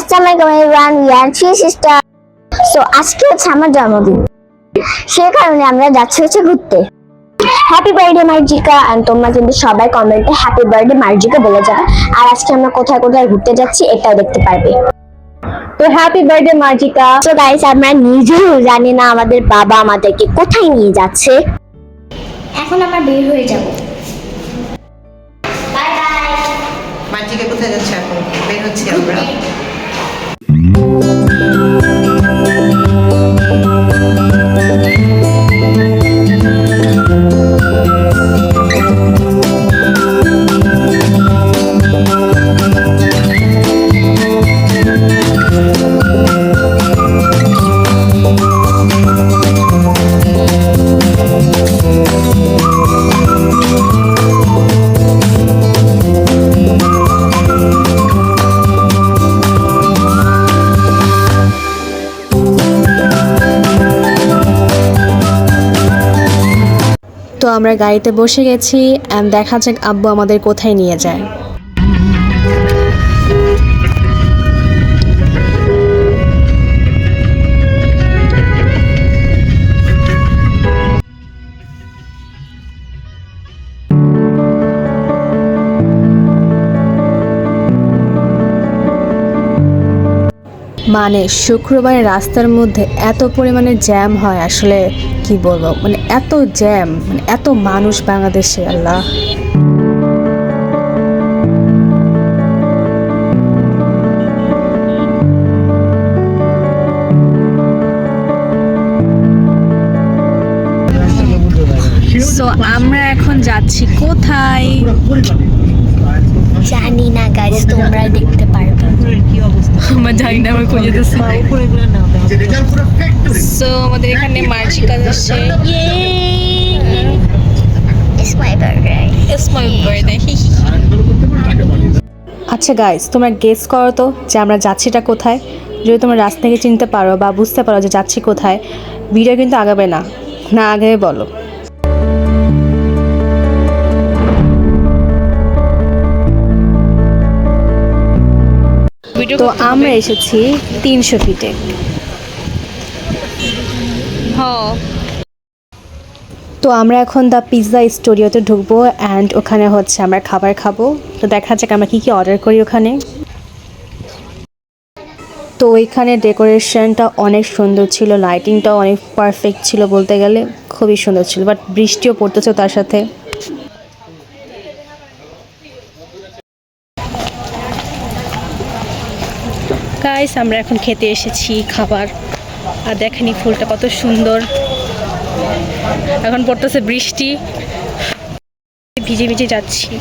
আসসালামু আলাইকুম everyone, we are three sister. So আজকে হচ্ছে আমার জন্মদিন, সে কারণে আমরা যাচ্ছি ঘুরতে। হ্যাপি বার্থডে মার্জিকা, এন্ড তোমরা কিন্তু সবাই কমেন্টে হ্যাপি বার্থডে মার্জিকা বলে যাবে। আর আজকে আমরা কোথায় কোথায় ঘুরতে যাচ্ছি এটাও দেখতে পারবে। তো happy birthday Marjika. So guys, আমরা নিজেও জানি না আমাদের বাবা আমাদেরকে কোথায় নিয়ে যাচ্ছে। এখন আমরা বের হয়ে যাব। Bye bye. মার্জিকা কোথায় যাচ্ছে? এখন বের হচ্ছি আমরা। তো আমরা গাড়িতে বসে গেছি এন্ড দেখা যাক আব্বু আমাদের কোথায় নিয়ে যায়। মানে শুক্রবারে রাস্তার মধ্যে এত পরিমাণে জ্যাম হয়, আসলে কি বলবো, মানে এত জ্যাম, মানে এত মানুষ বাংলাদেশে, আল্লাহ। সো আমরা এখন যাচ্ছি কোথায় জানি না গাইস, তোমরা দেখতে পারবে। আমরা জানি না, আমরা খুঁজে দিচ্ছি। সো আমাদের এখানে মার্জিকা যাচ্ছে। It's my birthday. It's my birthday. আচ্ছা গাইস, তোমরা গেস করো তো যে আমরা যাচ্ছিটা কোথায়। যদি তোমরা রাস্তা থেকে চিনতে পারো বা বুঝতে পারো যে যাচ্ছি কোথায়, ভিডিও কিন্তু আগাবে না, না আগাবে বলো। তো আমরা এসেছি 300 ফিটে। তো আমরা এখন দ্য পিৎজা স্টুডিওতে ঢুকবো অ্যান্ড ওখানে হচ্ছে আমরা খাবার খাবো। তো দেখা যাক আমরা কী কী অর্ডার করি ওখানে। তো ওইখানে ডেকোরেশনটা অনেক সুন্দর ছিল, লাইটিংটাও অনেক পারফেক্ট ছিল, বলতে গেলে খুবই সুন্দর ছিল, বাট বৃষ্টিও পড়তেছে তার সাথে। গাইস, আমরা এখন খেতে এসেছি খাবার, আর দেখেনি ফুলটা কত সুন্দর। এখন পড়তেছে বৃষ্টি, ভিজে ভিজে যাচ্ছি।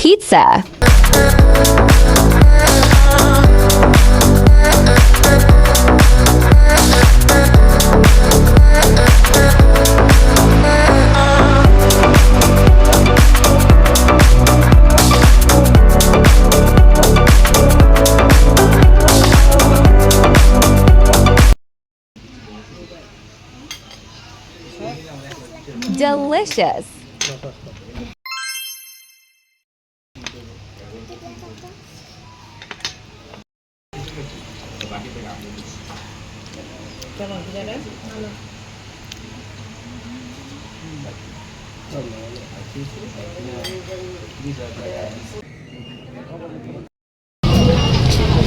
Pizza. Delicious.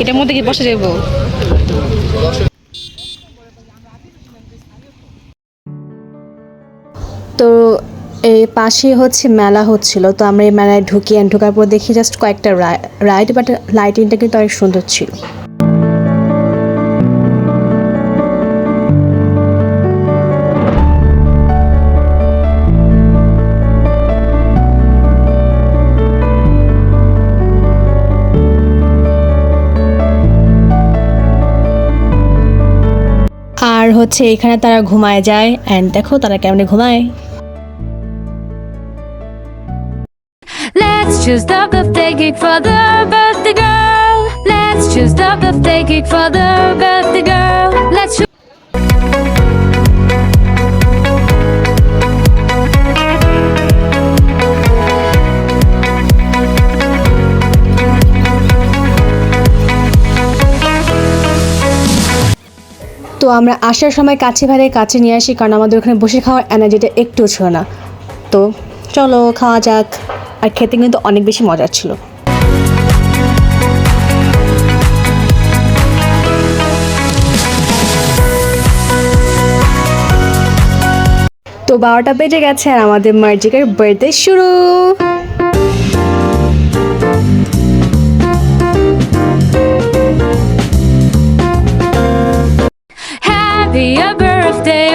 এটার মধ্যে কি বসে যাবো? তো এই পাশে হচ্ছে মেলা হচ্ছিল, তো আমরা এই মেলায় ঢোকার পর দেখি জাস্ট কয়েকটা রাইড, বাট লাইটিংটা কিন্তু অনেক সুন্দর ছিল। আর হচ্ছে এখানে তারা ঘুমায় যায়, অ্যান্ড দেখো তারা কেমনে ঘুমায়। Let's choose the birthday cake for the birthday girl. Let's choose the birthday cake for the birthday girl. Let's choose. তো আমরা আসার সময় কাছে নিয়ে আসি, কারণ আমাদের ওখানে বসে খাওয়ার এনার্জিটা একটুও ছিল না। তো চলো খাওয়া যাক। আর খেতে কিন্তু অনেক বেশি মজার ছিল। তো 12টা বেজে গেছে আর আমাদের মার্জিকার বার্থডে শুরু। Happy birthday,